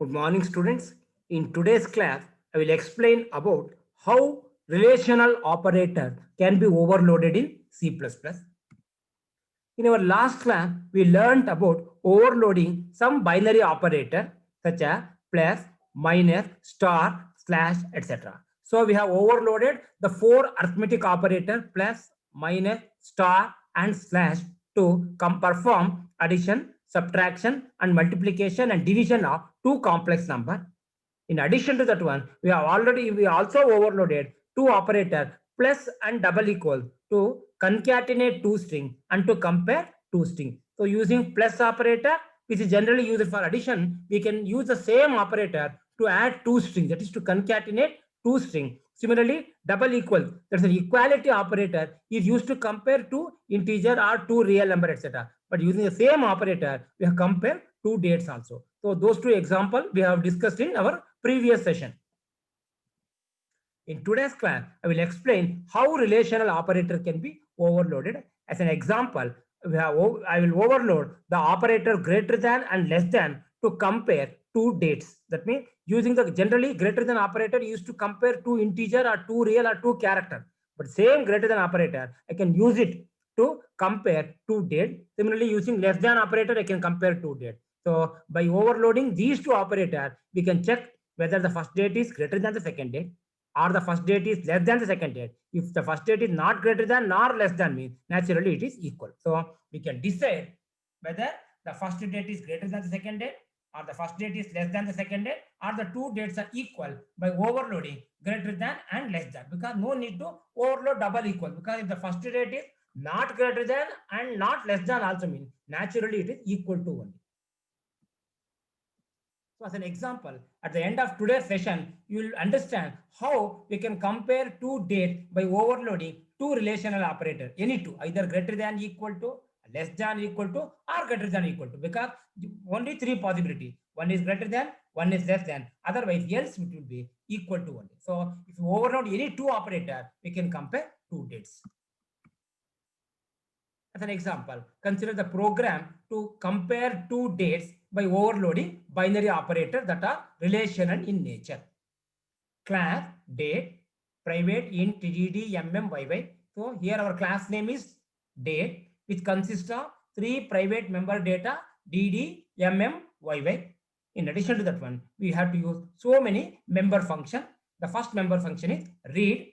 Good morning, students. In today's class, I will explain about how relational operator can be overloaded in C++. In our last class, we learned about overloading some binary operator such as plus, minus, star, slash, etc. So we have overloaded the four arithmetic operator plus, minus, star, and slash to perform addition, subtraction, and multiplication and division of two complex number. In addition to that one, we also overloaded two operator plus and double equal to concatenate two string and to compare two string. So using plus operator, which is generally used for addition, we can use the same operator to add two strings, that is to concatenate two string. Similarly, double equal, that's an equality operator, is used to compare two integer or two real number, etc. But using the same operator, we have compared two dates also. So those two examples we have discussed in our previous session. In today's class, I will explain how relational operator can be overloaded. As an example, I will overload the operator greater than and less than to compare two dates. That means using the generally greater than operator used to compare two integer or two real or two character. But same greater than operator, I can use it to compare two date. Similarly, using less than operator, I can compare two date. So by overloading these two operators, we can check whether the first date is greater than the second date or the first date is less than the second date. If the first date is not greater than nor less than means naturally it is equal. So we can decide whether the first date is greater than the second date or the first date is less than the second date or the two dates are equal by overloading greater than and less than, because no need to overload double equal, because if the first date is not greater than and not less than also means naturally it is equal to 1. So as an example, at the end of today's session, you will understand how we can compare two dates by overloading two relational operator, any two, either greater than equal to, less than equal to, or greater than equal to, because only three possibilities. One is greater than, one is less than, otherwise else it will be equal to 1. So if you overload any two operator, we can compare two dates. As an example, consider the program to compare two dates by overloading binary operators that are relational in nature. Class date, private int dd mm. So here our class name is date, which consists of three private member data dd mm. In addition to that one, we have to use so many member function. The first member function is read.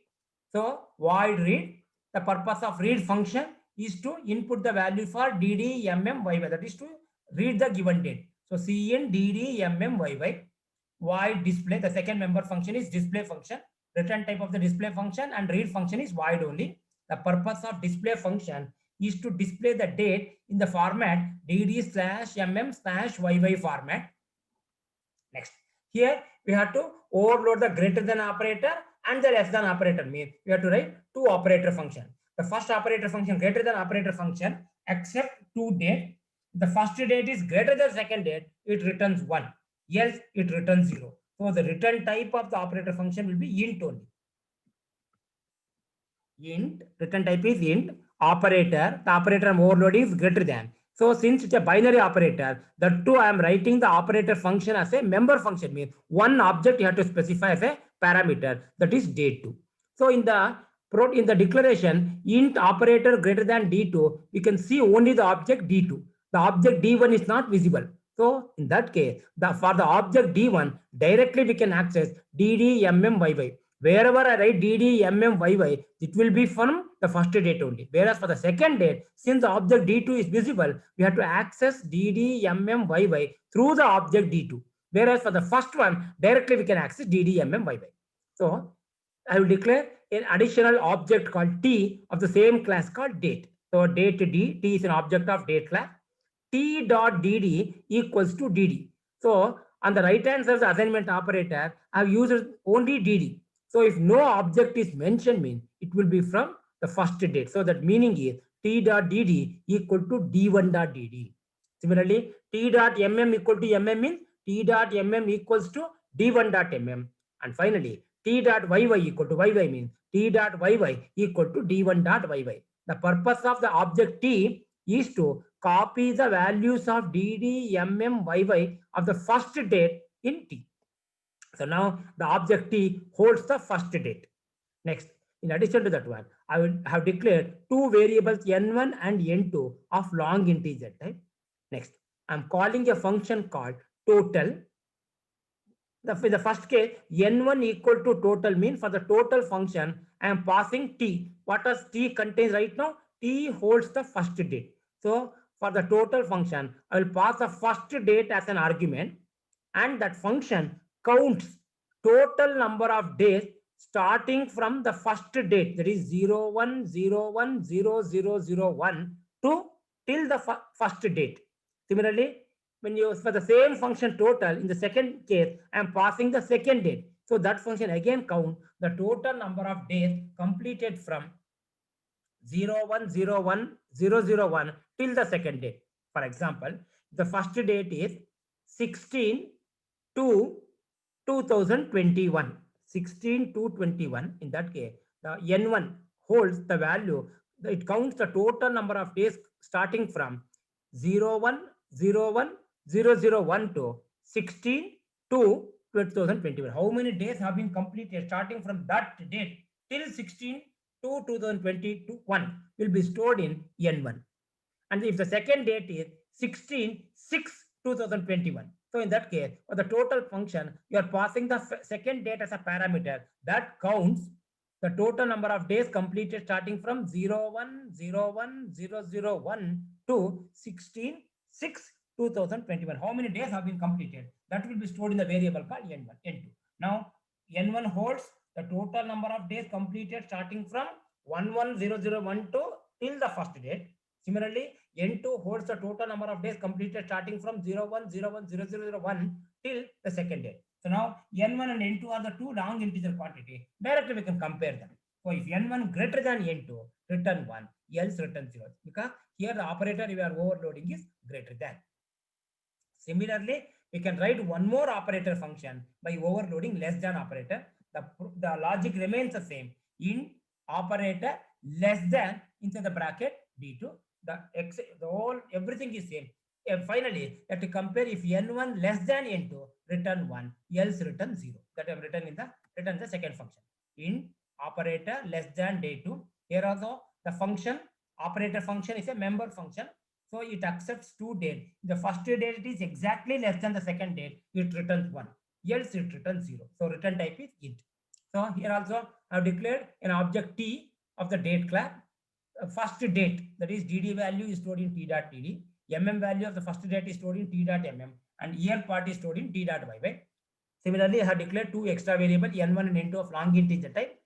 So void read. The purpose of read function is to input the value for dd mm, that is to read the given date. So cin dd mm. Void display, the second member function is display function. Return type of the display function and read function is void only. The purpose of display function is to display the date in the format dd/mm/yy format. Next, here we have to overload the greater than operator and the less than operator. Means we have to write two operator function. The first operator function, greater than operator function, accept two date. The first date is greater than second date, it returns 1. Else it returns 0. So the return type of the operator function will be int only. Int, return type is int. Operator, the operator I'm overloading is greater than. So since it's a binary operator, that too I am writing the operator function as a member function. Means one object you have to specify as a parameter, that is date2. So in the declaration int operator greater than d2, we can see only the object d2. The object d1 is not visible. So in that case, for the object d1, directly we can access dd mm. Wherever I write dd mm, it will be from the first date only. Whereas for the second date, since the object d2 is visible, we have to access dd mm through the object d2. Whereas for the first one, directly we can access dd mm. So I will declare an additional object called t of the same class called date. So date d, t is an object of date class. T dot dd equals to dd. So on the right hand side of the assignment operator, I have used only dd. So if no object is mentioned, means it will be from the first date. So that meaning is t dot dd equal to d1 dot dd. Similarly, t dot mm equal to mm means t dot mm equals to d1 dot mm. And finally, t dot yy equal to yy means t dot yy equal to d1 dot yy. The purpose of the object t is to copy the values of dd mm yy of the first date in T. So now the object T holds the first date. Next, in addition to that one, I will have declared two variables n1 and n2 of long integer type. Next, I'm calling a function called total. In the first case, n1 equal to total means for the total function, I am passing T. What does T contains right now? T holds the first date. So for the total function, I will pass the first date as an argument, and that function counts total number of days starting from the first date, that is 01010001 to till the first date. Similarly, when you for the same function total, in the second case, I am passing the second date. So that function again count the total number of days completed from 01010001 till the second date. For example, the first date is 16 to 2021. 16 to 21. In that case, the n1 holds the value. It counts the total number of days starting from 01010001 to 16 to 2021. How many days have been completed starting from that date till 16 to 2021 will be stored in n1. And if the second date is 16/6/2021, so in that case, for the total function, you are passing the second date as a parameter that counts the total number of days completed starting from 01010001 to 16/6/2021. How many days have been completed? That will be stored in the variable called n1, n2. Now, n1 holds the total number of days completed starting from 110012 till the first date. Similarly, n2 holds the total number of days completed starting from 01010001 till the second date. So now n1 and n2 are the two long integer quantity. Directly we can compare them. So if n1 greater than n2, return 1, else return 0. Because here the operator we are overloading is greater than. Similarly, we can write one more operator function by overloading less than operator. The logic remains the same. In operator less than inside the bracket d2, everything is same. And finally, you have to compare if n1 less than n2, return 1, else return 0. That I have written in the second function. In operator less than d2, here also the function operator function is a member function. So it accepts two dates. The first date is exactly less than the second date. It returns 1. Else it returns 0. So return type is int. So here also I have declared an object T of the date class. First date, that is dd value is stored in t.td. Value of the first date is stored in t.mm. And year part is stored in t.yy. Similarly, I have declared two extra variables n1 and n2 of long integer type.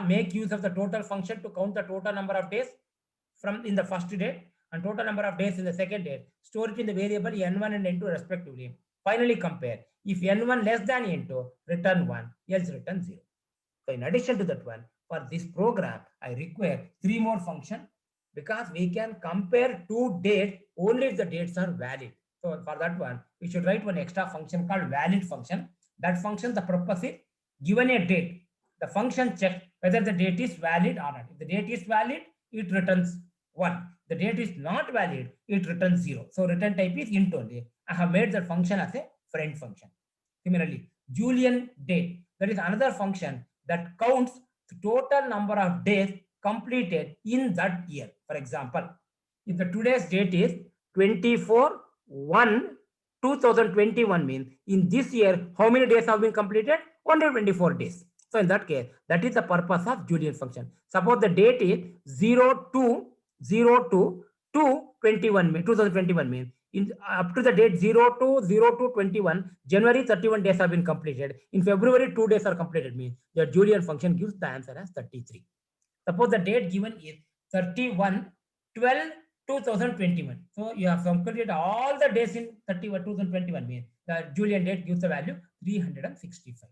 Make use of the total function to count the total number of days from in the first date and total number of days in the second date. Store it in the variable n1 and n2 respectively. Finally, compare. If n1 less than n2, return 1, else return 0. So in addition to that one, for this program, I require 3 more functions because we can compare two dates only if the dates are valid. So for that one, we should write one extra function called valid function. That function, the purpose is given a date, the function checks whether the date is valid or not. If the date is valid, it returns 1. The date is not valid, it returns 0. So return type is int only. I have made the function as a friend function. Similarly, Julian date, that is another function that counts the total number of days completed in that year. For example, if the today's date is 24/1/2021 means in this year, how many days have been completed? Only 24 days. So in that case, that is the purpose of Julian function. Suppose the date is 02/02/2021 means up to the date 02/02/21, January 31 days have been completed. In February, 2 days are completed means the Julian function gives the answer as 33. Suppose the date given is 31/12/2021. So you have completed all the days in 31/2021 means the Julian date gives the value 365.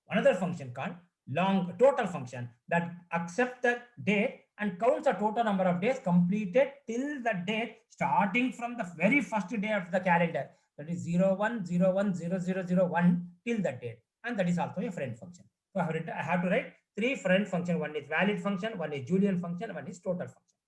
Another function called long total function that accepts the date and counts the total number of days completed till the date starting from the very first day of the calendar. That is 01/01/0001 till the date. And that is also a friend function. So I have to write 3 friend function. One is valid function, one is Julian function, one is total function.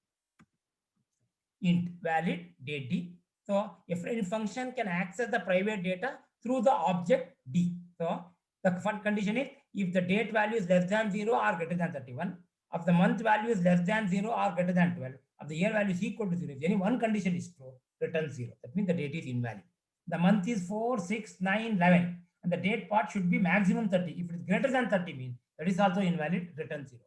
Int valid date d, So a friend function can access the private data through the object D. So the condition is if the date value is less than 0 or greater than 31, if the month value is less than 0 or greater than 12, if the year value is equal to 0, if any one condition is true, return 0. That means the date is invalid. The month is 4, 6, 9, 11, and the date part should be maximum 30. If it is greater than 30 means that is also invalid, return 0.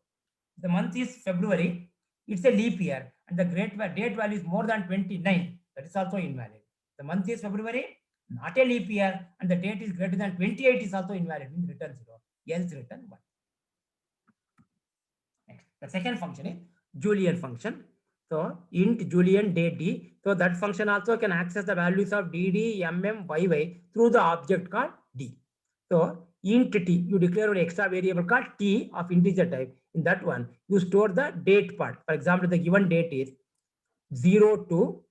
The month is February, it's a leap year, and the date value is more than 29, that is also invalid. The month is February, not a leap year, and the date is greater than 28 is also invalid, means return 0, else return 1. Next, the second function is Julian function. So int Julian date D. So that function also can access the values of DD, MM, YY through the object called D. So int T, you declare an extra variable called T of integer type. In that one, you store the date part. For example, the given date is 02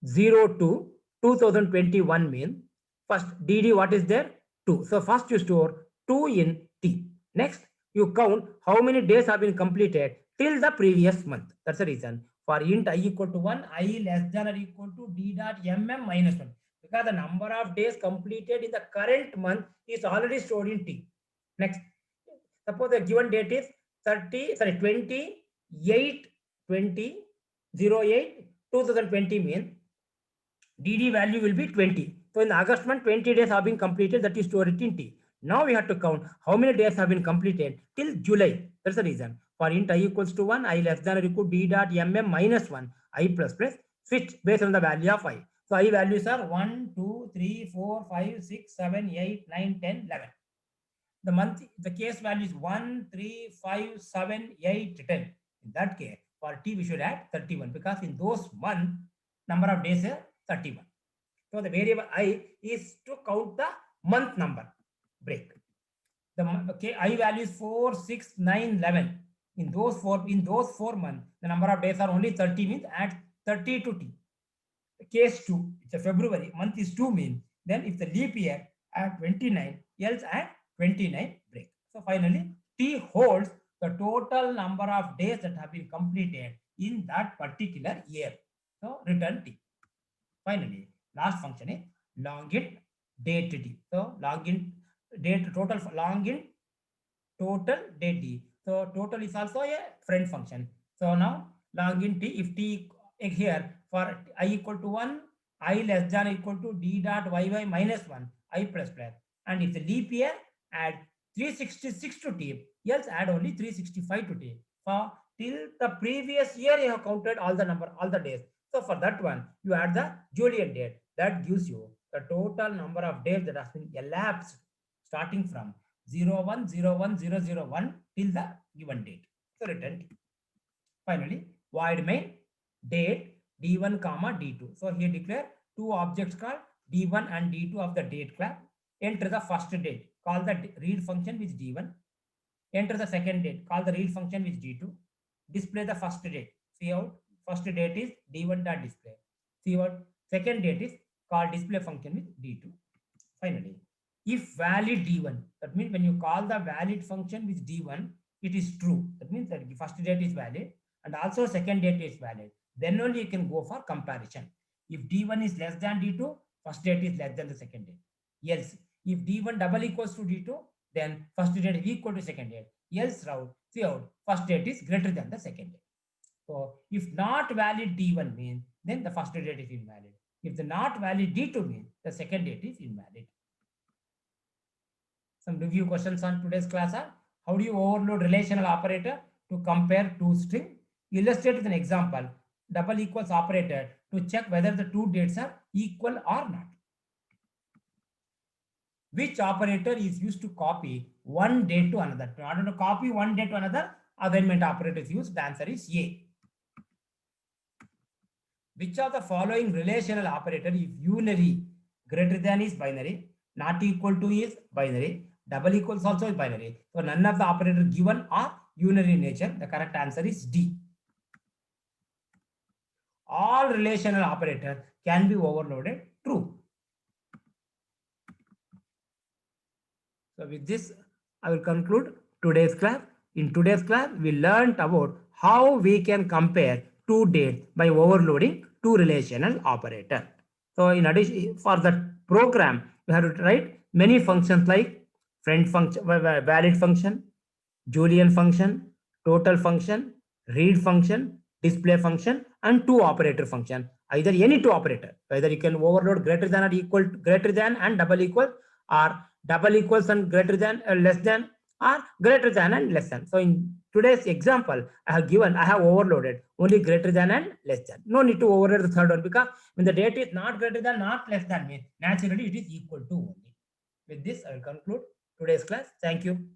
02 2021 mean first DD what is there? 2. So first you store 2 in T. Next, you count how many days have been completed till the previous month. That's the reason. For int I equal to 1, I less than or equal to D dot MM minus 1. Because the number of days completed in the current month is already stored in T. Next, suppose the given date is 28 20 08 2020 mean DD value will be 20. So in the August month, 20 days have been completed, that is stored in T. Now we have to count how many days have been completed till July. That's the reason. For int I equals to 1, I less than or equal to D dot MM minus 1, I plus plus, switch based on the value of I. So I values are 1, 2, 3, 4, 5, 6, 7, 8, 9, 10, 11. The month, the case value is 1, 3, 5, 7, 8, 10. In that case, for T, we should add 31 because in those months, number of days is 31. So the variable I is to count the month number break. The okay, I value is 4, 6, 9, 11. In those four months, the number of days are only 30 means add 30 to T. Case 2, it's a February, month is 2 mean, then if the leap year add 29, else add 29 break. So finally, T holds the total number of days that have been completed in that particular year. So return T. Finally, last function is login date D. So login date total login total date D. So total is also a friend function. So now login T, if T here for I equal to 1, I less than equal to D dot YY minus 1, I plus plus. And if the leap year, add 366 to T, else add only 365 to T. For till the previous year, you have counted all the days. So for that one, you add the Julian date. That gives you the total number of days that has been elapsed starting from 010101 till the given date. So return T. Finally, void main date D1 comma D2. So here declare two objects called D1 and D2 of the date class. Enter the first date, call the read function with D1. Enter the second date, call the read function with D2. Display the first date. See out, first date is D1 dot display. See what second date is called display function with D2. Finally, if valid D1, that means when you call the valid function with D1, it is true. That means that the first date is valid and also second date is valid. Then only you can go for comparison. If D1 is less than D2, first date is less than the second date. Else, if D1 double equals to D2, then first date is equal to second date. Else route, see out, first date is greater than the second date. So if not valid D1 means, then the first date is invalid. If the not valid D2 means, the second date is invalid. Some review questions on today's class are, how do you overload relational operator to compare two string? Illustrate with an example, double equals operator to check whether the two dates are equal or not. Which operator is used to copy one date to another? In order to copy one date to another, assignment operator is used. The answer is A. Which of the following relational operator is unary? Greater than is binary, not equal to is binary, double equals also is binary. So none of the operators given are unary in nature. The correct answer is D. All relational operators can be overloaded. True. So with this, I will conclude today's class. In today's class, we learned about how we can compare two dates by overloading two relational operator. So in addition, for the program, we have to write many functions like friend function, valid function, Julian function, total function, read function, display function, and two operator function. Either any two operator, whether you can overload greater than or equal to, greater than and double equal, or double equals and greater than less than, or greater than and less than. So in today's example, I have overloaded only greater than and less than. No need to overload the third one, because when the data is not greater than, not less than, means naturally it is equal to only. With this, I will conclude today's class. Thank you.